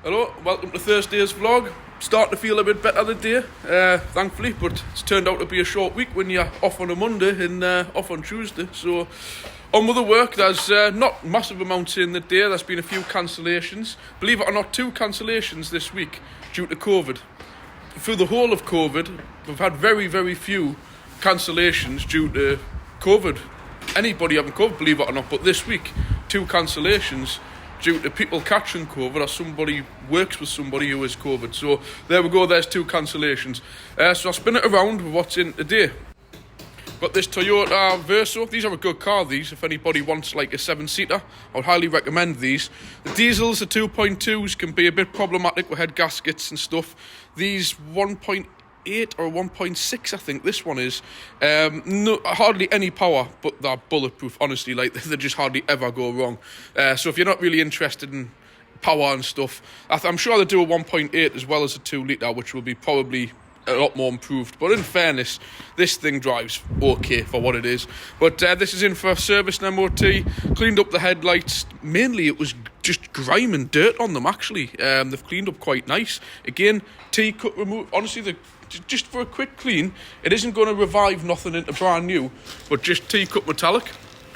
Hello, welcome to Thursday's vlog. Starting to feel a bit better today, thankfully, but it's turned out to be a short week when you're off on a Monday and off on Tuesday. So, on with the work, there's not massive amounts in the day. There's been a few cancellations. Believe it or not, 2 cancellations this week due to COVID. Through the whole of COVID, we've had very, very few cancellations due to COVID. Anybody having COVID, believe it or not, but this week, 2 cancellations due to people catching COVID or somebody works with somebody who has COVID. So there we go, there's 2 cancellations. So I'll spin it around with what's in today. Got this Toyota Verso. These are a good car, these. If anybody wants like a 7-seater, I would highly recommend these. The diesels, the 2.2s, can be a bit problematic with head gaskets and stuff. These 1.8 or 1.6, I think this one is. Hardly any power, but they're bulletproof, honestly. Like, they just hardly ever go wrong. So if you're not really interested in power and stuff, I'm sure they do a 1.8 as well as a 2-litre, which will be probably a lot more improved. But in fairness, this thing drives okay for what it is. But this is in for service and MOT. Cleaned up the headlights. Mainly it was just grime and dirt on them, actually. They've cleaned up quite nice. Again, T-cut remove. Honestly, just for a quick clean, it isn't going to revive nothing into brand new, but just T-cut metallic.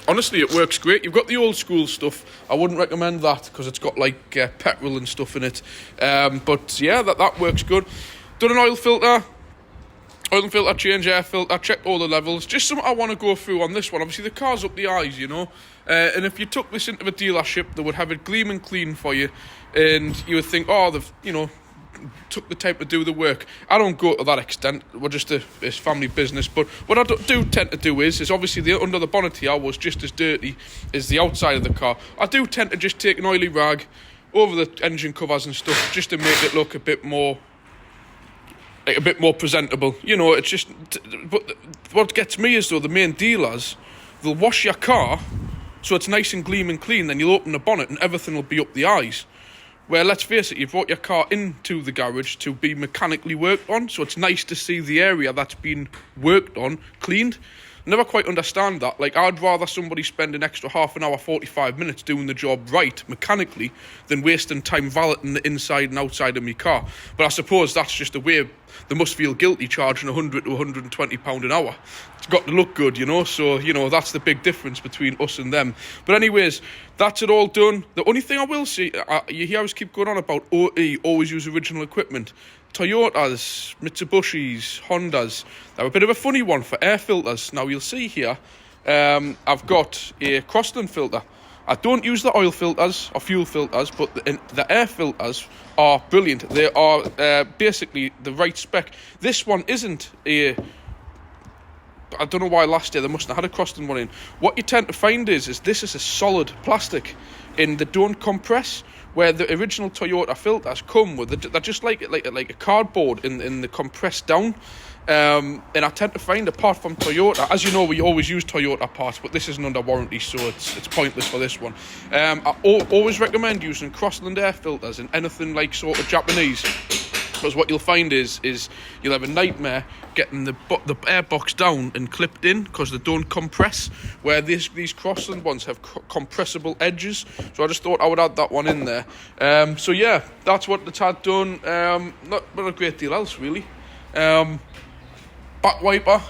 Honestly, it works great. You've got the old school stuff. I wouldn't recommend that because it's got like petrol and stuff in it. But yeah, that works good. Done an oil filter change, air filter, checked all the levels. Just something I want to go through on this one. Obviously, the car's up the eyes, you know. And if you took this into a dealership, they would have it gleaming clean for you. And you would think, oh, they've, you know, took the time to do the work. I don't go to that extent. We're just it's family business. But what I do tend to do is obviously the under the bonnet here was just as dirty as the outside of the car. I do tend to just take an oily rag over the engine covers and stuff just to make it look a bit more presentable. You know, it's just. But what gets me is though the main dealers, they'll wash your car so it's nice and gleaming clean. Then you'll open the bonnet and everything will be up the eyes. Where, let's face it, you've brought your car into the garage to be mechanically worked on, so it's nice to see the area that's been worked on cleaned. Never quite understand that. Like, I'd rather somebody spend an extra half an hour, 45 minutes doing the job right, mechanically, than wasting time valeting the inside and outside of my car. But I suppose that's just the way they must feel guilty charging £100 to £120 an hour. It's got to look good, you know, so, you know, that's the big difference between us and them. But anyways, that's it all done. The only thing I will say, you hear us keep going on about OE, always use original equipment. Toyotas, Mitsubishis, Hondas, they're a bit of a funny one for air filters. Now, you'll see here, I've got a Crossland filter. I don't use the oil filters or fuel filters, but the air filters are brilliant. They are basically the right spec. This one isn't a... I don't know why last year they mustn't have had a Crossland one in. What you tend to find is this is a solid plastic and they don't compress, where the original Toyota filters come with. They're just like a cardboard in the compressed down. And I tend to find, apart from Toyota, as you know, we always use Toyota parts, but this isn't under warranty, so it's pointless for this one. I always recommend using Crossland air filters and anything like sort of Japanese, because what you'll find is you'll have a nightmare getting the air box down and clipped in because they don't compress, where these Crossland ones have compressible edges. So I just thought I would add that one in there. So yeah, that's what the had done. Not a great deal else really. Back wiper.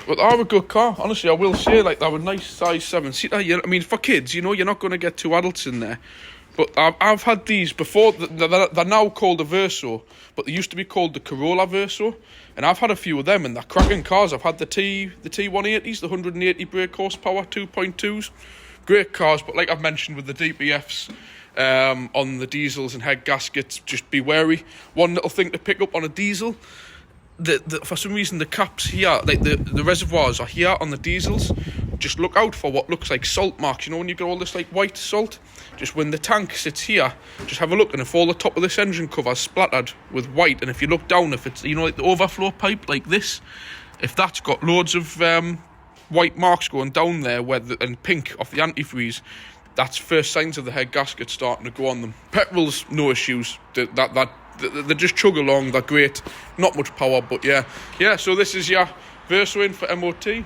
But they are a good car, honestly. I will say, like, they're a nice size 7-seater. I mean, for kids, you know, you're not going to get 2 adults in there. But I've had these before. They're now called a Verso, but they used to be called the Corolla Verso. And I've had a few of them, and they're cracking cars. I've had the T180s, the 180 brake horsepower 2.2s. Great cars, but like I've mentioned with the DPFs on the diesels and head gaskets, just be wary. One little thing to pick up on a diesel, for some reason the caps here, like the reservoirs are here on the diesels. Just look out for what looks like salt marks. You know when you get all this like white salt? Just when the tank sits here, just have a look, and if all the top of this engine cover is splattered with white, and if you look down, if it's, you know, like the overflow pipe like this, if that's got loads of white marks going down there and pink off the antifreeze, that's first signs of the head gasket starting to go on them. Petrol's no issues. They just chug along. They're great. Not much power, but yeah. So this is your Verso in for MOT.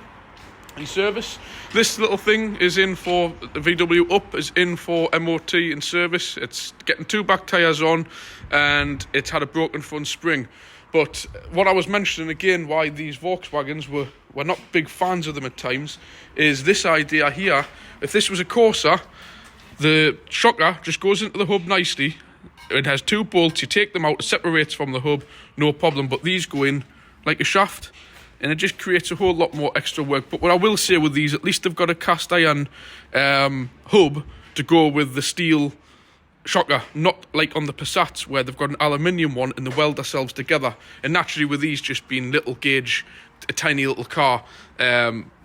service. This little thing is in for the VW Up, is in for MOT and service. It's getting 2 back tyres on, and it's had a broken front spring. But what I was mentioning again, why these Volkswagens we're not big fans of them at times, is this idea here. If this was a Corsa, the shocker just goes into the hub nicely. It has 2 bolts, you take them out, it separates from the hub, no problem. But these go in like a shaft, and it just creates a whole lot more extra work. But what I will say with these, at least they've got a cast iron hub to go with the steel shocker, not like on the Passats where they've got an aluminium one and they weld themselves together. And naturally with these just being little gauge, a tiny little car,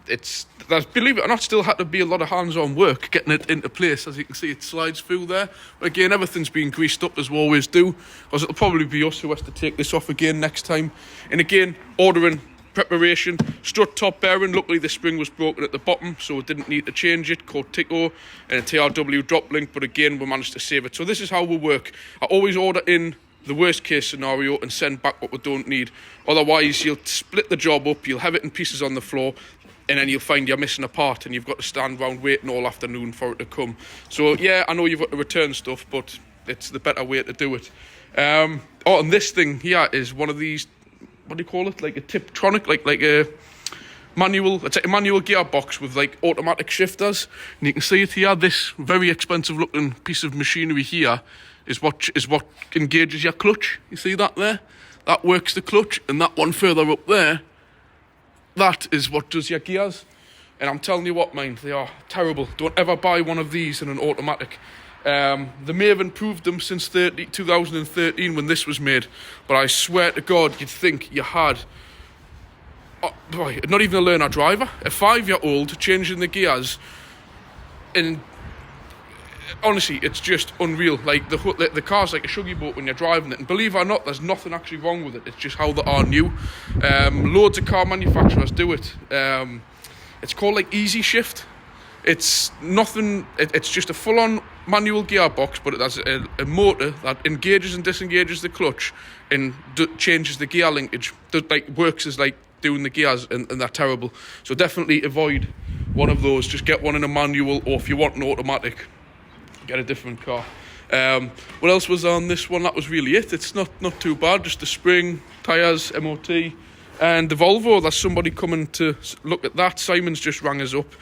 there's, believe it or not, still had to be a lot of hands-on work getting it into place. As you can see, it slides through there. But again, everything's being greased up as we always do, because it'll probably be us who has to take this off again next time. And again, ordering preparation, strut top bearing. Luckily the spring was broken at the bottom, so it didn't need to change it. Code Tico and a TRW drop link, but again we managed to save it. So this is how we work. I always order in the worst case scenario and send back what we don't need. Otherwise you'll split the job up, you'll have it in pieces on the floor, and then you'll find you're missing a part and you've got to stand around waiting all afternoon for it to come. So yeah, I know you've got to return stuff, but it's the better way to do it. And this thing here is one of these, what do you call it, like a Tiptronic, like a manual, it's like a manual gearbox with like automatic shifters. And you can see it here, this very expensive looking piece of machinery here is what engages your clutch. You see that there? That works the clutch, and that one further up there, that is what does your gears. And I'm telling you what, man, they are terrible. Don't ever buy one of these in an automatic. They may have improved them since 2013 when this was made, but I swear to God, you'd think you had, not even a learner driver, a 5-year-old changing the gears, and honestly, it's just unreal. Like the car's like a shuggy boat when you're driving it, and believe it or not, there's nothing actually wrong with it. It's just how they are new. Loads of car manufacturers do it. It's called like Easy Shift. It's nothing. It's just a full-on manual gearbox, but it has a motor that engages and disengages the clutch and changes the gear linkage. That like works as like doing the gears, and they're terrible. So definitely avoid one of those. Just get one in a manual, or if you want an automatic, get a different car. What else was on this one? That was really it. It's not too bad. Just the spring, tyres, MOT, and the Volvo. There's somebody coming to look at that. Simon's just rang us up.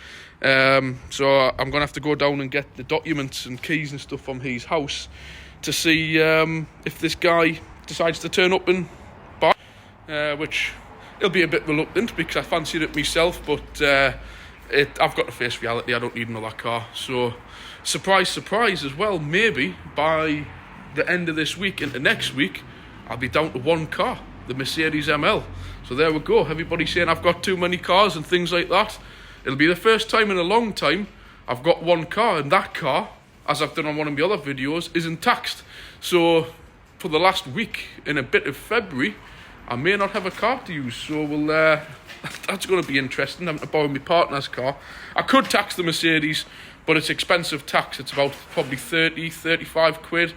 So I'm going to have to go down and get the documents and keys and stuff from his house to see if this guy decides to turn up and buy, which he'll be a bit reluctant because I fancied it myself, but I've got to face reality. I don't need another car. So surprise, surprise as well, maybe by the end of this week into next week, I'll be down to one car, the Mercedes ML. So there we go. Everybody saying I've got too many cars and things like that. It'll be the first time in a long time I've got one car, and that car, as I've done on one of my other videos, isn't taxed. So for the last week in a bit of February, I may not have a car to use. So that's going to be interesting, having to borrow my partner's car. I could tax the Mercedes, but it's expensive tax. It's about probably 35 quid,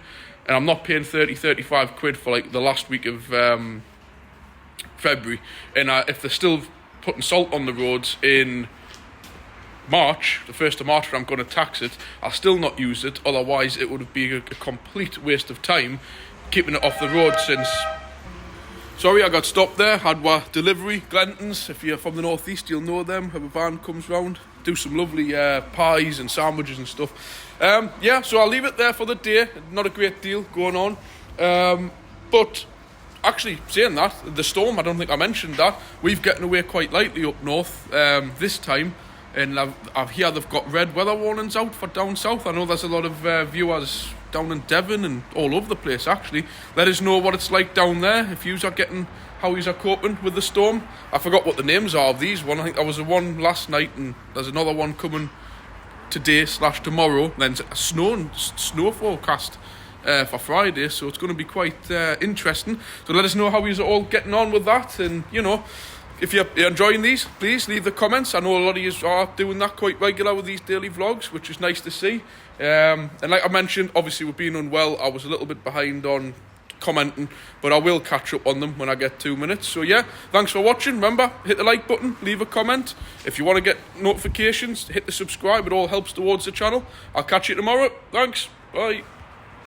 and I'm not paying 35 quid for like the last week of February. And if they're still putting salt on the roads in March, the 1st of March, when I'm going to tax it, I'll still not use it. Otherwise it would be a complete waste of time keeping it off the road. Since, sorry, I got stopped there. Had our delivery, Glentons. If you're from the northeast, you'll know them. Have a van comes round, do some lovely pies and sandwiches and stuff. Yeah, so I'll leave it there for the day. Not a great deal going on, but actually, saying that, the storm, I don't think I mentioned that. We've getting away quite lightly up north this time. And I've hear they've got red weather warnings out for down south. I know there's a lot of viewers down in Devon and all over the place, actually. Let us know what it's like down there, if yous are getting, how yous are coping with the storm. I forgot what the names are of these one. I think there was a one last night, and there's another one coming today/tomorrow. Then a snow forecast for Friday, so it's going to be quite interesting. So let us know how you're all getting on with that, and you know, if you're enjoying these, please leave the comments. I know a lot of you are doing that quite regular with these daily vlogs, which is nice to see. And like I mentioned, obviously with being unwell, I was a little bit behind on commenting, but I will catch up on them when I get 2 minutes. So yeah, thanks for watching. Remember, hit the like button, leave a comment. If you want to get notifications, hit the subscribe. It all helps towards the channel. I'll catch you tomorrow. Thanks. Bye.